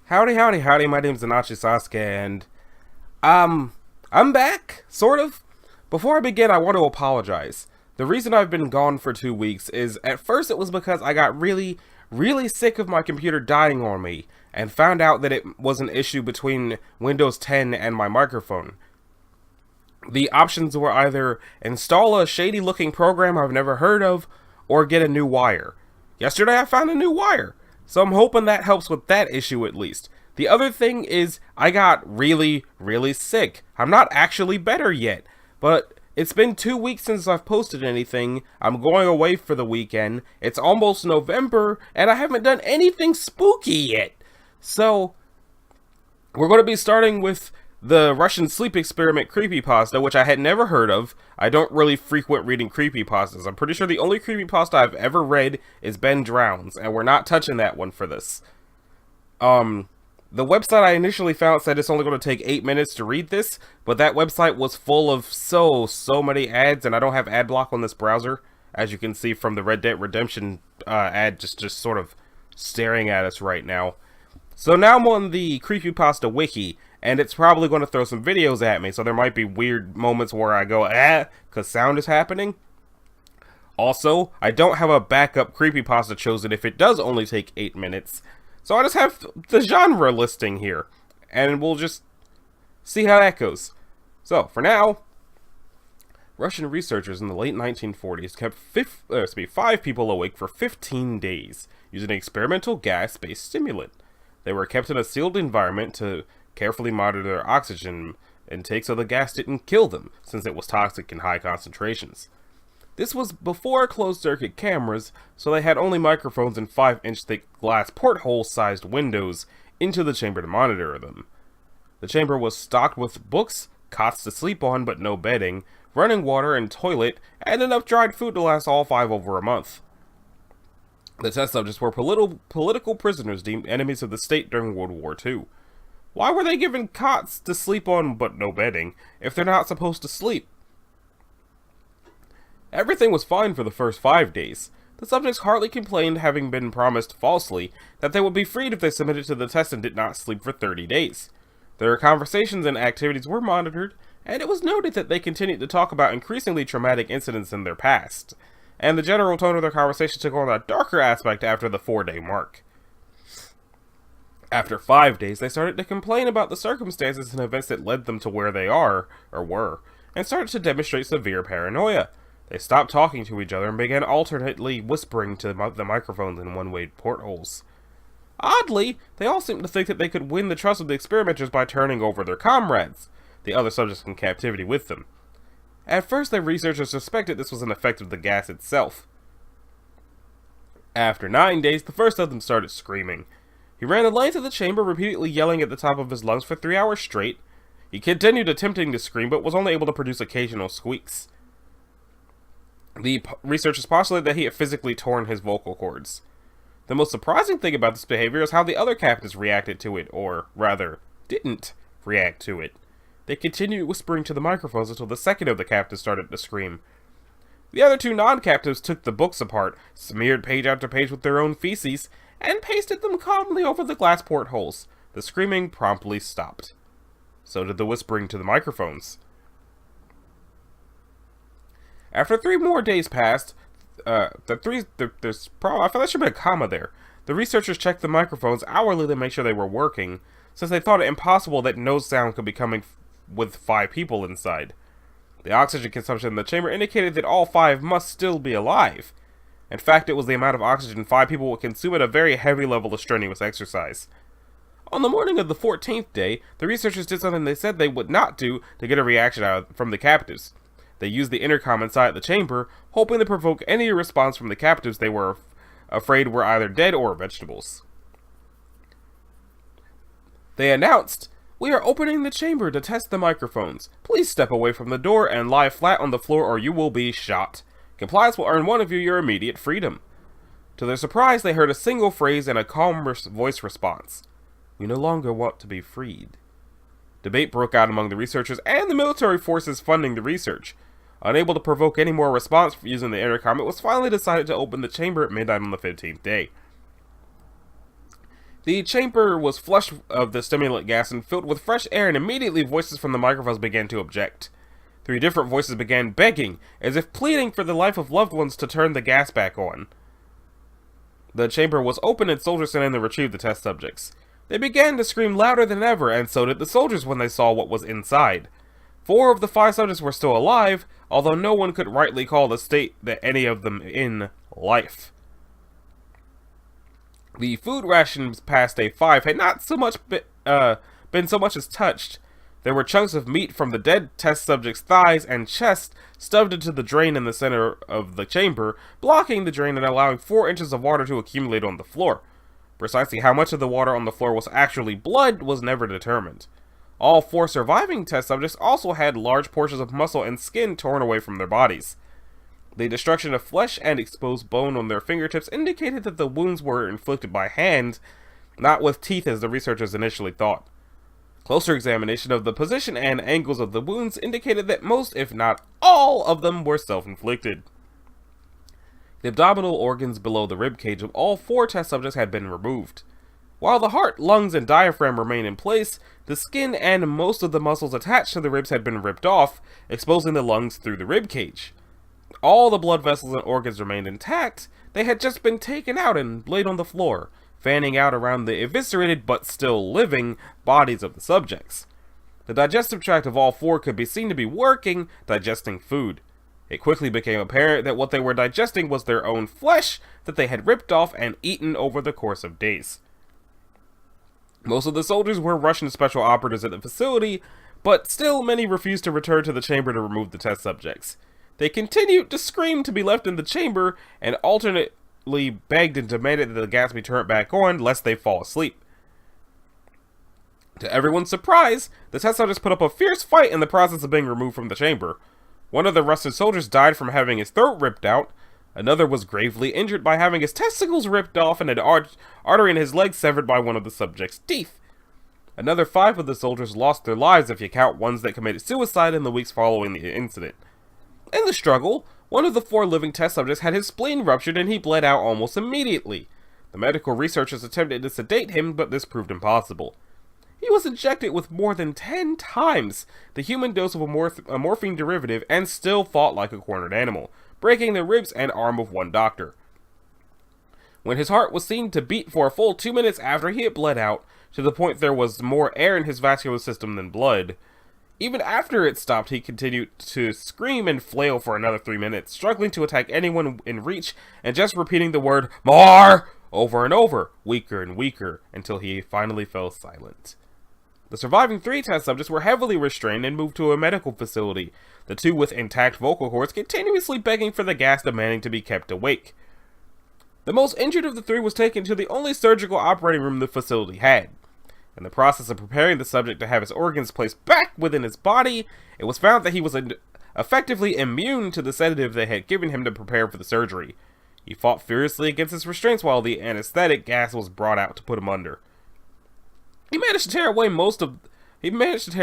Howdy, howdy, howdy. My name's Anachi Sasuke, and I'm back, sort of. Before I begin, I want to apologize. The reason I've been gone for 2 weeks is at first it was because I got really sick of my computer dying on me and found out that it was an issue between Windows 10 and my microphone. The options were either install a shady looking program I've never heard of or get a new wire. Yesterday I found a new wire. So I'm hoping that helps with that issue at least. The other thing is I got really sick. I'm not actually better yet, but it's been 2 weeks since I've posted anything. I'm going away for the weekend. It's almost November and I haven't done anything spooky yet. So we're going to be starting with the Russian sleep experiment Creepypasta, which I had never heard of. I don't really frequent reading creepypastas. I'm pretty sure the only creepypasta I've ever read is Ben Drowns, and we're not touching that one for this. The website I initially found said it's only going to take 8 minutes to read this, but that website was full of so many ads, and I don't have ad block on this browser, as you can see from the Red Dead Redemption ad just sort of staring at us right now. So now I'm on the Creepypasta wiki, and it's probably going to throw some videos at me, so there might be weird moments where I go, because sound is happening. Also, I don't have a backup creepypasta chosen if it does only take 8 minutes, so I just have the genre listing here, and we'll just see how that goes. So, for now, Russian researchers in the late 1940s kept 5 people awake for 15 days, using an experimental gas-based stimulant. They were kept in a sealed environment to carefully monitor their oxygen intake so the gas didn't kill them, since it was toxic in high concentrations. This was before closed-circuit cameras, so they had only microphones and 5-inch thick glass porthole-sized windows into the chamber to monitor them. The chamber was stocked with books, cots to sleep on but no bedding, running water and toilet, and enough dried food to last all 5 over a month. The test subjects were political prisoners deemed enemies of the state during World War II. Why were they given cots to sleep on but no bedding if they're not supposed to sleep? Everything was fine for the first 5 days. The subjects hardly complained, having been promised falsely that they would be freed if they submitted to the test and did not sleep for 30 days. Their conversations and activities were monitored, and it was noted that they continued to talk about increasingly traumatic incidents in their past, and the general tone of their conversation took on a darker aspect after the 4-day mark. After 5 days, they started to complain about the circumstances and events that led them to where they are, or were, and started to demonstrate severe paranoia. They stopped talking to each other and began alternately whispering to the microphones in one-way portholes. Oddly, they all seemed to think that they could win the trust of the experimenters by turning over their comrades, the other subjects in captivity with them. At first, the researchers suspected this was an effect of the gas itself. After 9 days, the first of them started screaming. He ran the length of the chamber, repeatedly yelling at the top of his lungs for 3 hours straight. He continued attempting to scream, but was only able to produce occasional squeaks. The researchers postulated that he had physically torn his vocal cords. The most surprising thing about this behavior is how the other captives reacted to it, or rather, didn't react to it. They continued whispering to the microphones until the second of the captives started to scream. The other 2 non-captives took the books apart, smeared page after page with their own feces, and pasted them calmly over the glass portholes. The screaming promptly stopped. So did the whispering to the microphones. After 3 more days passed, I thought there should be a comma there. The researchers checked the microphones hourly to make sure they were working, since they thought it impossible that no sound could be coming with 5 people inside. The oxygen consumption in the chamber indicated that all 5 must still be alive. In fact, it was the amount of oxygen 5 people would consume at a very heavy level of strenuous exercise. On the morning of the 14th day, the researchers did something they said they would not do to get a reaction from the captives. They used the intercom inside the chamber, hoping to provoke any response from the captives they were afraid were either dead or vegetables. They announced, "We are opening the chamber to test the microphones. Please step away from the door and lie flat on the floor or you will be shot. Compliance will earn one of you your immediate freedom." To their surprise, they heard a single phrase and a calm voice response. "We no longer want to be freed." Debate broke out among the researchers and the military forces funding the research. Unable to provoke any more response using the intercom, it was finally decided to open the chamber at midnight on the 15th day. The chamber was flush of the stimulant gas and filled with fresh air, and immediately voices from the microphones began to object. 3 different voices began begging, as if pleading for the life of loved ones, to turn the gas back on. The chamber was open and soldiers sent in to retrieve the test subjects. They began to scream louder than ever, and so did the soldiers when they saw what was inside. 4 of the 5 subjects were still alive, although no one could rightly call the state that any of them in life. The food rations past day 5 had not so much been so much as touched. There were chunks of meat from the dead test subject's thighs and chest stuffed into the drain in the center of the chamber, blocking the drain and allowing 4 inches of water to accumulate on the floor. Precisely how much of the water on the floor was actually blood was never determined. All 4 surviving test subjects also had large portions of muscle and skin torn away from their bodies. The destruction of flesh and exposed bone on their fingertips indicated that the wounds were inflicted by hand, not with teeth as the researchers initially thought. Closer examination of the position and angles of the wounds indicated that most, if not all, of them were self-inflicted. The abdominal organs below the ribcage of all 4 test subjects had been removed. While the heart, lungs, and diaphragm remained in place, the skin and most of the muscles attached to the ribs had been ripped off, exposing the lungs through the ribcage. All the blood vessels and organs remained intact. They had just been taken out and laid on the floor, fanning out around the eviscerated but still living bodies of the subjects. The digestive tract of all 4 could be seen to be working, digesting food. It quickly became apparent that what they were digesting was their own flesh that they had ripped off and eaten over the course of days. Most of the soldiers were Russian special operatives at the facility, but still many refused to return to the chamber to remove the test subjects. They continued to scream to be left in the chamber and alternately begged and demanded that the gas be turned back on lest they fall asleep. To everyone's surprise, the test subjects put up a fierce fight in the process of being removed from the chamber. One of the Russian soldiers died from having his throat ripped out. Another was gravely injured by having his testicles ripped off and an artery in his leg severed by one of the subject's teeth. Another 5 of the soldiers lost their lives if you count ones that committed suicide in the weeks following the incident. In the struggle, one of the 4 living test subjects had his spleen ruptured and he bled out almost immediately. The medical researchers attempted to sedate him, but this proved impossible. He was injected with more than 10 times the human dose of a morphine derivative and still fought like a cornered animal, breaking the ribs and arm of one doctor. When his heart was seen to beat for a full 2 minutes after he had bled out, to the point there was more air in his vascular system than blood. Even after it stopped, he continued to scream and flail for another 3 minutes, struggling to attack anyone in reach and just repeating the word "more" over and over, weaker and weaker, until he finally fell silent. The surviving 3 test subjects were heavily restrained and moved to a medical facility, the 2 with intact vocal cords continuously begging for the gas, demanding to be kept awake. The most injured of the 3 was taken to the only surgical operating room the facility had. In the process of preparing the subject to have his organs placed back within his body, it was found that he was effectively immune to the sedative they had given him to prepare for the surgery. He fought furiously against his restraints while the anesthetic gas was brought out to put him under. He managed to tear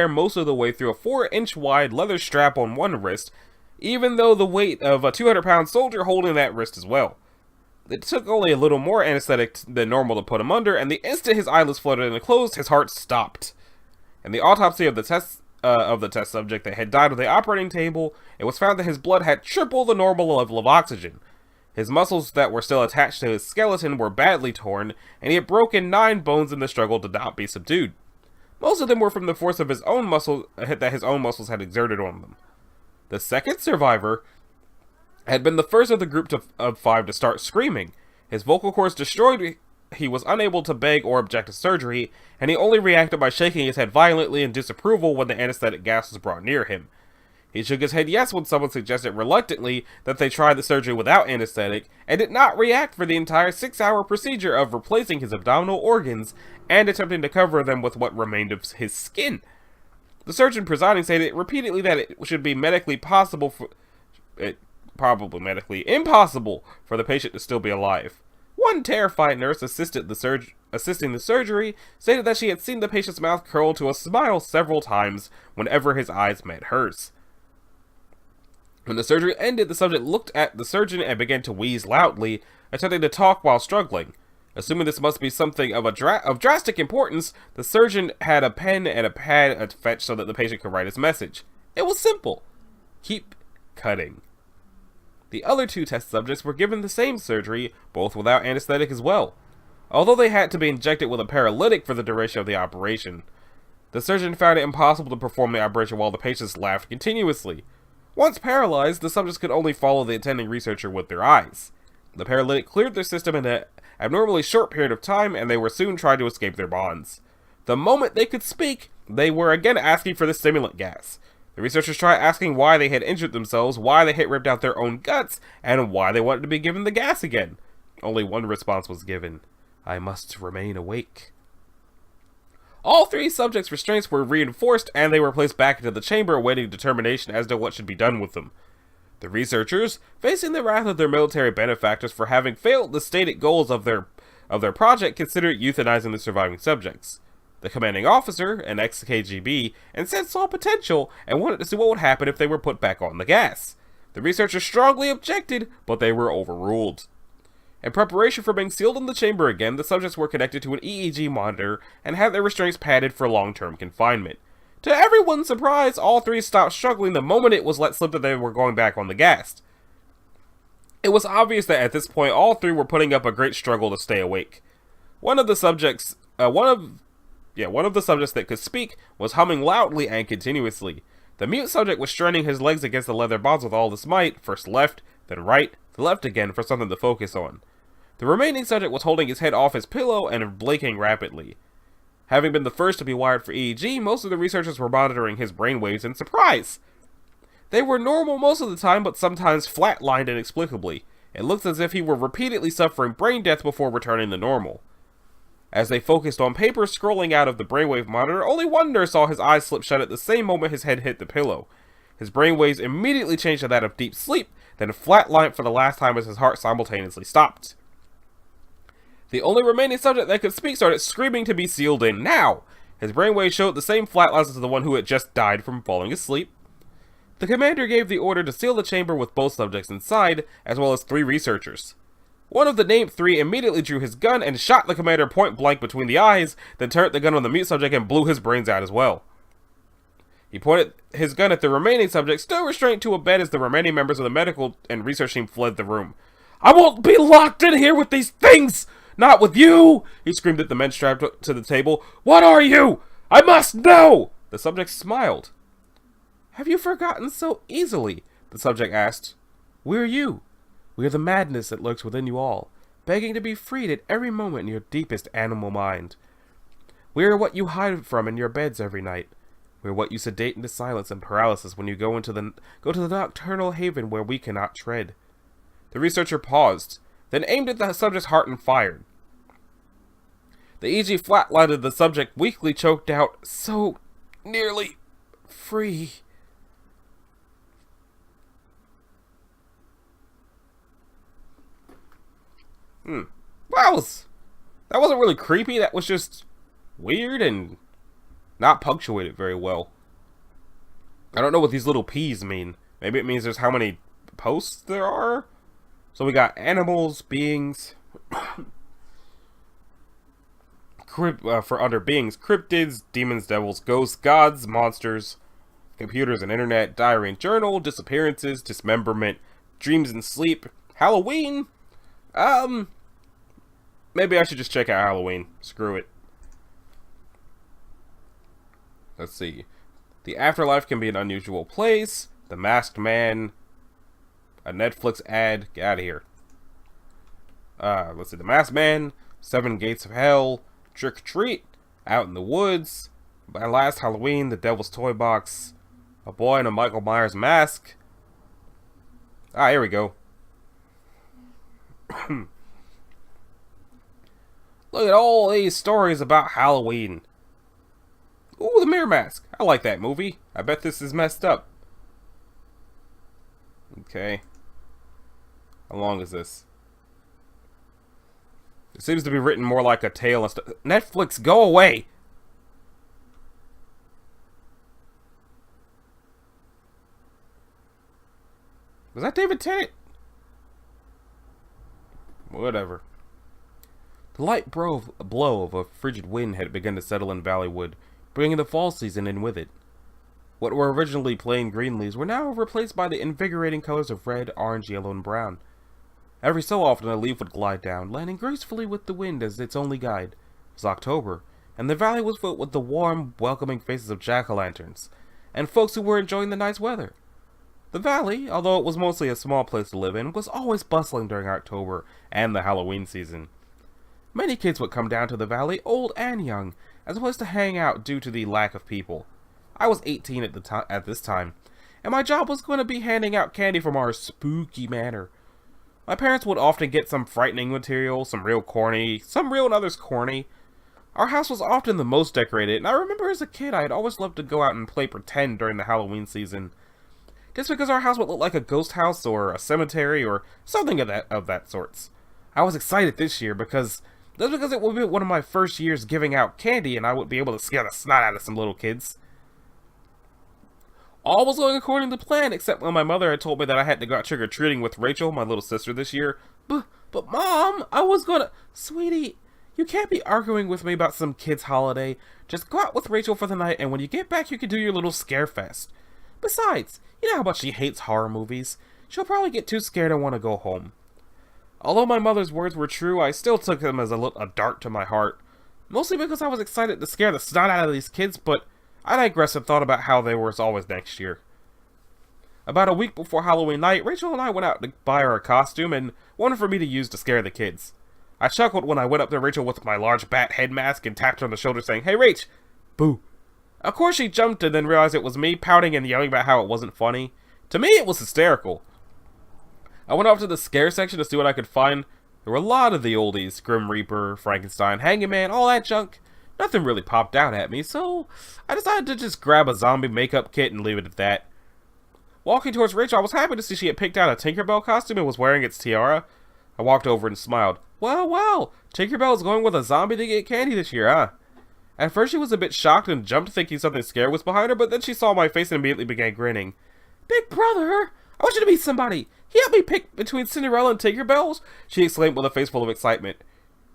most of the way through a 4-inch wide leather strap on one wrist, even though the weight of a 200-pound soldier holding that wrist as well. It took only a little more anesthetic than normal to put him under, and the instant his eyelids fluttered and closed, his heart stopped. In the autopsy of the test subject that had died on the operating table, it was found that his blood had triple the normal level of oxygen. His muscles that were still attached to his skeleton were badly torn, and he had broken 9 bones in the struggle to not be subdued. Most of them were from the force of his own muscles had exerted on them. The second survivor had been the first of the group of 5 to start screaming. His vocal cords destroyed, he was unable to beg or object to surgery, and he only reacted by shaking his head violently in disapproval when the anesthetic gas was brought near him. He shook his head yes when someone suggested reluctantly that they try the surgery without anesthetic, and did not react for the entire 6-hour procedure of replacing his abdominal organs and attempting to cover them with what remained of his skin. The surgeon presiding stated repeatedly that it should be probably medically impossible for the patient to still be alive. One terrified nurse assisting the surgery stated that she had seen the patient's mouth curl to a smile several times whenever his eyes met hers. When the surgery ended, the subject looked at the surgeon and began to wheeze loudly, attempting to talk while struggling. Assuming this must be something of drastic importance, the surgeon had a pen and a pad at fetch so that the patient could write his message. It was simple. Keep cutting. The other two test subjects were given the same surgery, both without anesthetic as well, although they had to be injected with a paralytic for the duration of the operation. The surgeon found it impossible to perform the operation while the patients laughed continuously. Once paralyzed, the subjects could only follow the attending researcher with their eyes. The paralytic cleared their system in an abnormally short period of time, and they were soon trying to escape their bonds. The moment they could speak, they were again asking for the stimulant gas. The researchers tried asking why they had injured themselves, why they had ripped out their own guts, and why they wanted to be given the gas again. Only one response was given: I must remain awake. All three subjects' restraints were reinforced, and they were placed back into the chamber awaiting determination as to what should be done with them. The researchers, facing the wrath of their military benefactors for having failed the stated goals of their project, considered euthanizing the surviving subjects. The commanding officer, an ex-KGB, instead saw potential and wanted to see what would happen if they were put back on the gas. The researchers strongly objected, but they were overruled. In preparation for being sealed in the chamber again, the subjects were connected to an EEG monitor and had their restraints padded for long-term confinement. To everyone's surprise, all three stopped struggling the moment it was let slip that they were going back on the gas. It was obvious that at this point, all three were putting up a great struggle to stay awake. One of the subjects that could speak was humming loudly and continuously. The mute subject was straining his legs against the leather bonds with all his might, first left, then right, then left again for something to focus on. The remaining subject was holding his head off his pillow and blinking rapidly. Having been the first to be wired for EEG, most of the researchers were monitoring his brainwaves in surprise. They were normal most of the time, but sometimes flatlined inexplicably. It looked as if he were repeatedly suffering brain death before returning to normal. As they focused on paper scrolling out of the brainwave monitor, only one nurse saw his eyes slip shut at the same moment his head hit the pillow. His brainwaves immediately changed to that of deep sleep, then flatlined for the last time as his heart simultaneously stopped. The only remaining subject that could speak started screaming to be sealed in now. His brainwaves showed the same flatlines as the one who had just died from falling asleep. The commander gave the order to seal the chamber with both subjects inside, as well as 3 researchers. One of the named 3 immediately drew his gun and shot the commander point blank between the eyes, then turned the gun on the mute subject and blew his brains out as well. He pointed his gun at the remaining subject, still restrained to a bed as the remaining members of the medical and research team fled the room. "I won't be locked in here with these things! Not with you!" he screamed at the men strapped to the table. "What are you? I must know!" The subject smiled. "Have you forgotten so easily?" the subject asked. "We're you. We are the madness that lurks within you all, begging to be freed at every moment in your deepest animal mind. We are what you hide from in your beds every night. We are what you sedate into silence and paralysis when you go to the nocturnal haven where we cannot tread." The researcher paused, then aimed at the subject's heart and fired. The EG flatlined the subject, weakly choked out, "So nearly free." That wasn't really creepy. That was just weird and not punctuated very well. I don't know what these little P's mean. Maybe it means there's how many posts there are. So we got animals, beings, for under beings, cryptids, demons, devils, ghosts, gods, monsters, computers and internet, diary and journal, disappearances, dismemberment, dreams and sleep, Halloween. Maybe I should just check out Halloween. Screw it. Let's see. The afterlife can be an unusual place. The Masked Man. A Netflix ad. Get out of here. Let's see. The Masked Man. 7 Gates of Hell. Trick or Treat. Out in the Woods. My Last Halloween. The Devil's Toy Box. A Boy in a Michael Myers Mask. Here we go. Look at all these stories about Halloween. Ooh, the Mirror Mask. I like that movie. I bet this is messed up. Okay. How long is this? It seems to be written more like a tale and stuff. Netflix, go away! Was that David Tennant? Whatever. The light blow of a frigid wind had begun to settle in Valleywood, bringing the fall season in with it. What were originally plain green leaves were now replaced by the invigorating colors of red, orange, yellow, and brown. Every so often a leaf would glide down, landing gracefully with the wind as its only guide. It was October, and the valley was filled with the warm, welcoming faces of jack-o'-lanterns, and folks who were enjoying the nice weather. The valley, although it was mostly a small place to live in, was always bustling during October and the Halloween season. Many kids would come down to the valley, old and young, as a place to hang out due to the lack of people. I was 18 at this time, and my job was going to be handing out candy from our spooky manor. My parents would often get some frightening material, some real corny, some real and others corny. Our house was often the most decorated, and I remember as a kid I had always loved to go out and play pretend during the Halloween season. Just because our house would look like a ghost house or a cemetery or something of that sorts. I was excited this year because it would be one of my first years giving out candy, and I would be able to scare the snot out of some little kids. All was going according to plan, except when my mother had told me that I had to go out trick-or-treating with Rachel, my little sister, this year. But Mom, I was gonna... Sweetie, you can't be arguing with me about some kid's holiday. Just go out with Rachel for the night, and when you get back, you can do your little scare fest. Besides, you know how much she hates horror movies. She'll probably get too scared and want to go home. Although my mother's words were true, I still took them as a dart to my heart. Mostly because I was excited to scare the snot out of these kids, but I digressed and thought about how they were as always next year. About a week before Halloween night, Rachel and I went out to buy her a costume and one for me to use to scare the kids. I chuckled when I went up to Rachel with my large bat head mask and tapped her on the shoulder saying, "Hey Rach!" Boo. Of course she jumped and then realized it was me, pouting and yelling about how it wasn't funny. To me it was hysterical. I went off to the scare section to see what I could find. There were a lot of the oldies, Grim Reaper, Frankenstein, Hanging Man, all that junk. Nothing really popped out at me, so I decided to just grab a zombie makeup kit and leave it at that. Walking towards Rachel, I was happy to see she had picked out a Tinkerbell costume and was wearing its tiara. I walked over and smiled. Well, Tinkerbell's going with a zombie to get candy this year, huh? At first she was a bit shocked and jumped thinking something scary was behind her, but then she saw my face and immediately began grinning. "Big brother, I want you to meet somebody. He helped me pick between Cinderella and Tinkerbell," she exclaimed with a face full of excitement.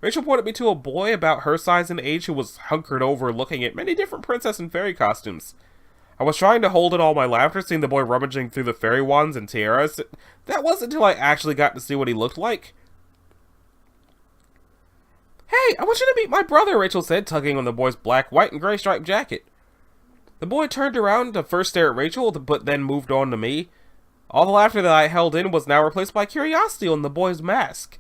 Rachel pointed me to a boy about her size and age who was hunkered over looking at many different princess and fairy costumes. I was trying to hold in all my laughter seeing the boy rummaging through the fairy wands and tiaras. That wasn't until I actually got to see what he looked like. "Hey, I want you to meet my brother," Rachel said, tugging on the boy's black, white, and gray striped jacket. The boy turned around to first stare at Rachel, but then moved on to me. All the laughter that I held in was now replaced by curiosity on the boy's mask.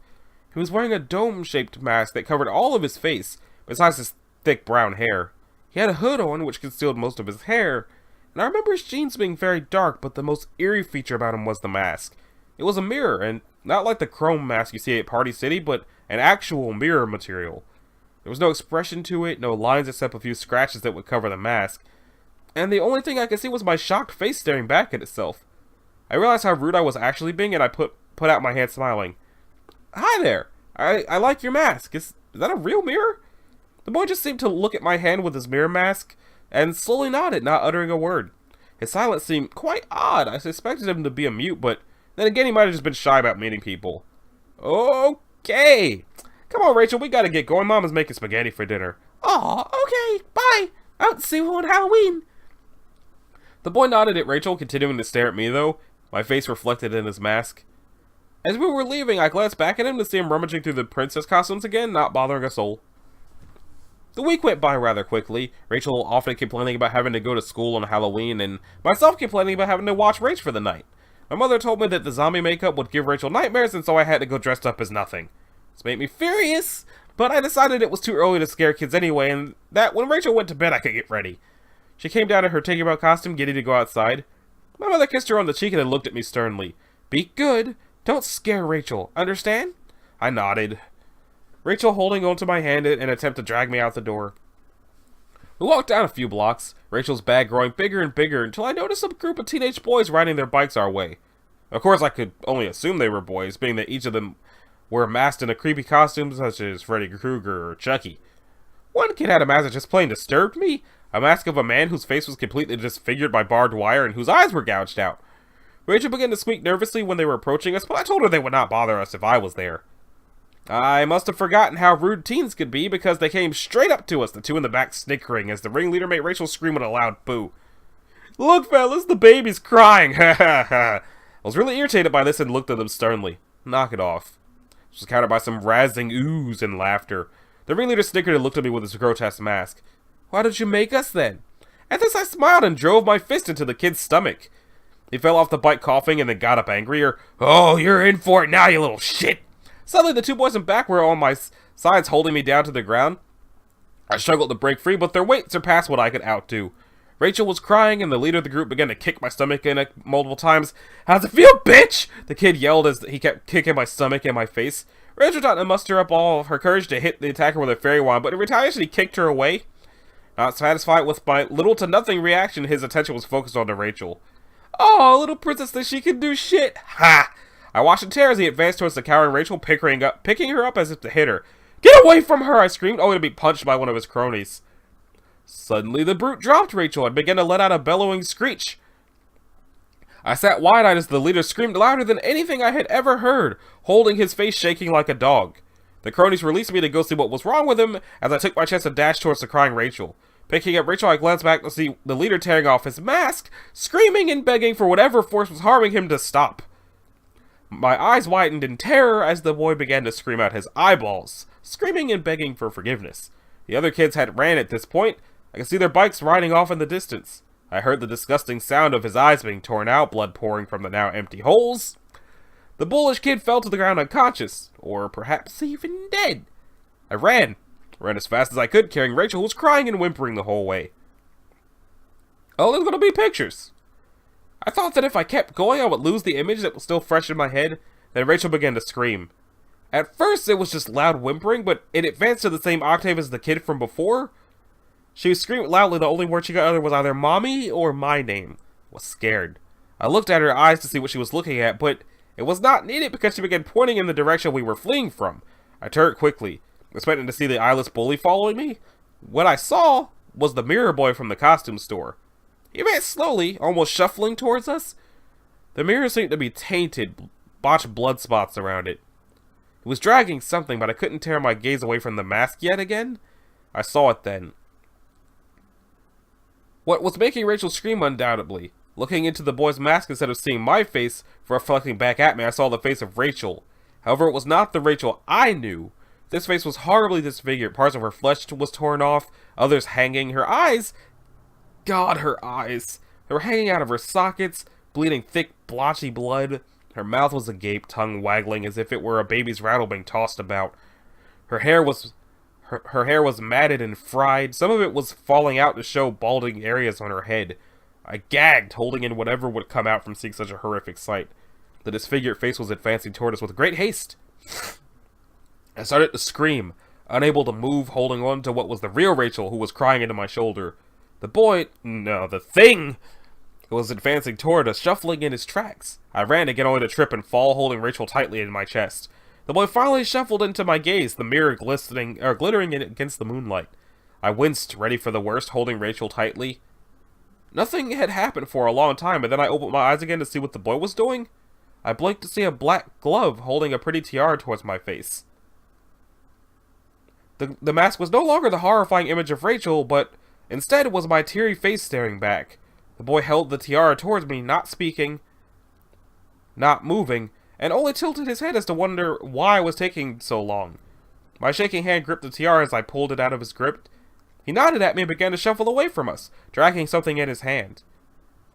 He was wearing a dome-shaped mask that covered all of his face, besides his thick brown hair. He had a hood on, which concealed most of his hair, and I remember his jeans being very dark, but the most eerie feature about him was the mask. It was a mirror, and not like the chrome mask you see at Party City, but an actual mirror material. There was no expression to it, no lines except a few scratches that would cover the mask, and the only thing I could see was my shocked face staring back at itself. I realized how rude I was actually being, and I put out my hand smiling. "Hi there! I like your mask. Is that a real mirror?" The boy just seemed to look at my hand with his mirror mask, and slowly nodded, not uttering a word. His silence seemed quite odd. I suspected him to be a mute, but then again he might have just been shy about meeting people. "Okay! Come on, Rachel, we gotta get going. Mama's making spaghetti for dinner." "Aw, okay, bye! Out to see you on Halloween." The boy nodded at Rachel, continuing to stare at me though, my face reflected in his mask. As we were leaving, I glanced back at him to see him rummaging through the princess costumes again, not bothering a soul. The week went by rather quickly, Rachel often complaining about having to go to school on Halloween, and myself complaining about having to watch Rach for the night. My mother told me that the zombie makeup would give Rachel nightmares, and so I had to go dressed up as nothing. This made me furious, but I decided it was too early to scare kids anyway, and that when Rachel went to bed I could get ready. She came down in her Tinkerbell costume, getting to go outside. My mother kissed her on the cheek and then looked at me sternly. "Be good. Don't scare Rachel. Understand?" I nodded. Rachel holding onto my hand in an attempt to drag me out the door. We walked down a few blocks, Rachel's bag growing bigger and bigger until I noticed a group of teenage boys riding their bikes our way. Of course, I could only assume they were boys, being that each of them were masked in a creepy costume such as Freddy Krueger or Chucky. One kid had a mask that just plain disturbed me, a mask of a man whose face was completely disfigured by barbed wire and whose eyes were gouged out. Rachel began to squeak nervously when they were approaching us, but I told her they would not bother us if I was there. I must have forgotten how rude teens could be because they came straight up to us, the two in the back snickering as the ringleader made Rachel scream with a loud boo. Look, fellas, the baby's crying, ha ha ha. I was really irritated by this and looked at them sternly. Knock it off. This was countered by some razzing oohs and laughter. The ringleader snickered and looked at me with his grotesque mask. Why did you make us then? At this I smiled and drove my fist into the kid's stomach. He fell off the bike coughing and then got up angrier. Oh, you're in for it now, you little shit. Suddenly the two boys in back were on my sides holding me down to the ground. I struggled to break free, but their weight surpassed what I could outdo. Rachel was crying, and the leader of the group began to kick my stomach in it multiple times. How's it feel, bitch? The kid yelled as he kept kicking my stomach and my face. Rachel tried to muster up all of her courage to hit the attacker with a fairy wand, but in retaliation he kicked her away. Not satisfied with my little to nothing reaction, his attention was focused on Rachel. Oh, little princess thinks she can do shit. Ha! I watched in terror as he advanced towards the cowering Rachel, picking her up as if to hit her. Get away from her, I screamed, only to be punched by one of his cronies. Suddenly the brute dropped Rachel and began to let out a bellowing screech. I sat wide-eyed as the leader screamed louder than anything I had ever heard, holding his face shaking like a dog. The cronies released me to go see what was wrong with him as I took my chance and dashed towards the crying Rachel. Picking up Rachel, I glanced back to see the leader tearing off his mask, screaming and begging for whatever force was harming him to stop. My eyes widened in terror as the boy began to scream out his eyeballs, screaming and begging for forgiveness. The other kids had ran at this point. I could see their bikes riding off in the distance. I heard the disgusting sound of his eyes being torn out, blood pouring from the now empty holes. The bullish kid fell to the ground unconscious, or perhaps even dead. I ran as fast as I could, carrying Rachel, who was crying and whimpering the whole way. Oh, there's gonna be pictures. I thought that if I kept going, I would lose the image that was still fresh in my head. Then Rachel began to scream. At first, it was just loud whimpering, but it advanced to the same octave as the kid from before. She screamed loudly. The only word she could utter was either mommy or my name. I was scared. I looked at her eyes to see what she was looking at, but it was not needed because she began pointing in the direction we were fleeing from. I turned quickly, expecting to see the eyeless bully following me. What I saw was the mirror boy from the costume store. He advanced slowly, almost shuffling towards us. The mirror seemed to be tainted, botched blood spots around it. It was dragging something, but I couldn't tear my gaze away from the mask yet again. I saw it then. What was making Rachel scream undoubtedly. Looking into the boy's mask instead of seeing my face reflecting back at me, I saw the face of Rachel. However, it was not the Rachel I knew. This face was horribly disfigured. Parts of her flesh was torn off, others hanging. Her eyes... God, her eyes. They were hanging out of her sockets, bleeding thick, blotchy blood. Her mouth was agape, tongue waggling as if it were a baby's rattle being tossed about. Her hair was matted and fried. Some of it was falling out to show balding areas on her head. I gagged, holding in whatever would come out from seeing such a horrific sight. The disfigured face was advancing toward us with great haste. I started to scream, unable to move, holding on to what was the real Rachel, who was crying into my shoulder. The thing was advancing toward us, shuffling in his tracks. I ran to get only to trip and fall, holding Rachel tightly in my chest. The boy finally shuffled into my gaze, the mirror glittering against the moonlight. I winced, ready for the worst, holding Rachel tightly. Nothing had happened for a long time, and then I opened my eyes again to see what the boy was doing. I blinked to see a black glove holding a pretty tiara towards my face. The mask was no longer the horrifying image of Rachel, but instead was my teary face staring back. The boy held the tiara towards me, not speaking, not moving, and only tilted his head as to wonder why I was taking so long. My shaking hand gripped the tiara as I pulled it out of his grip. He nodded at me and began to shuffle away from us, dragging something in his hand.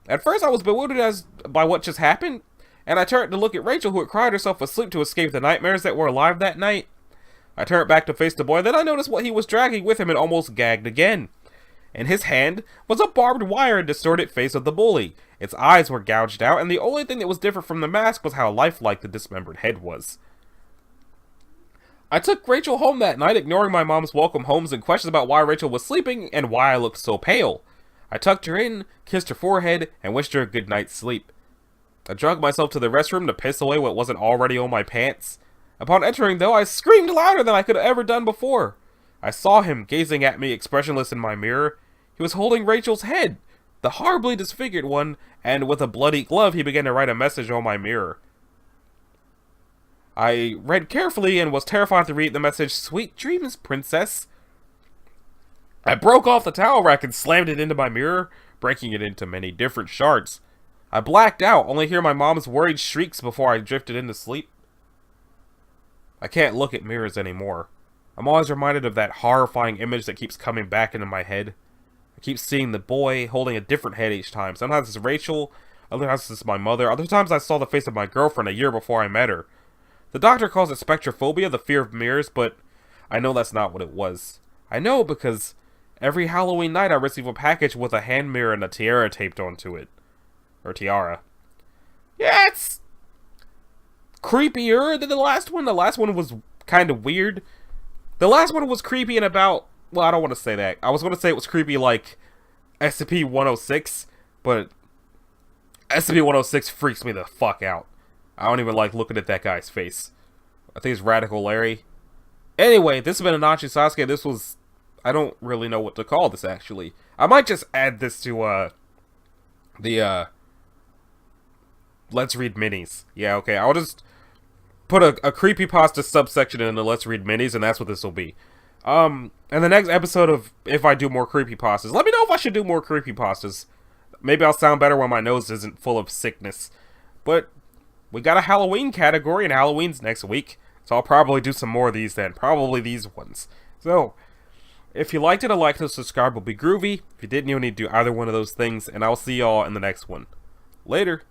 At first I was bewildered by what just happened, and I turned to look at Rachel, who had cried herself asleep to escape the nightmares that were alive that night. I turned back to face the boy, then I noticed what he was dragging with him and almost gagged again. In his hand was a barbed wire and distorted face of the bully. Its eyes were gouged out, and the only thing that was different from the mask was how lifelike the dismembered head was. I took Rachel home that night, ignoring my mom's welcome homes and questions about why Rachel was sleeping and why I looked so pale. I tucked her in, kissed her forehead, and wished her a good night's sleep. I dragged myself to the restroom to piss away what wasn't already on my pants. Upon entering, though, I screamed louder than I could have ever done before. I saw him gazing at me expressionless in my mirror. He was holding Rachel's head, the horribly disfigured one, and with a bloody glove he began to write a message on my mirror. I read carefully and was terrified to read the message, "Sweet dreams, princess." I broke off the towel rack and slammed it into my mirror, breaking it into many different shards. I blacked out, only hear my mom's worried shrieks before I drifted into sleep. I can't look at mirrors anymore. I'm always reminded of that horrifying image that keeps coming back into my head. I keep seeing the boy holding a different head each time. Sometimes it's Rachel, other times it's my mother, other times I saw the face of my girlfriend a year before I met her. The doctor calls it spectrophobia, the fear of mirrors, but I know that's not what it was. I know because every Halloween night I receive a package with a hand mirror and a tiara taped onto it. Or tiara. Yeah, it's creepier than the last one. The last one was kind of weird. The last one was creepy in about... Well, I don't want to say that. I was going to say it was creepy like SCP-106, but SCP-106 freaks me the fuck out. I don't even like looking at that guy's face. I think it's Radical Larry. Anyway, this has been Anachi Sasuke. This was... I don't really know what to call this, actually. I might just add this to, the, Let's Read Minis. Yeah, okay. I'll just put a Creepypasta subsection in the Let's Read Minis, and that's what this will be. In the next episode of if I do more Creepypastas, let me know if I should do more Creepypastas. Maybe I'll sound better when my nose isn't full of sickness. But we got a Halloween category, and Halloween's next week. So I'll probably do some more of these then. Probably these ones. So, if you liked it, a like and subscribe will be groovy. If you didn't, you need to do either one of those things. And I'll see y'all in the next one. Later.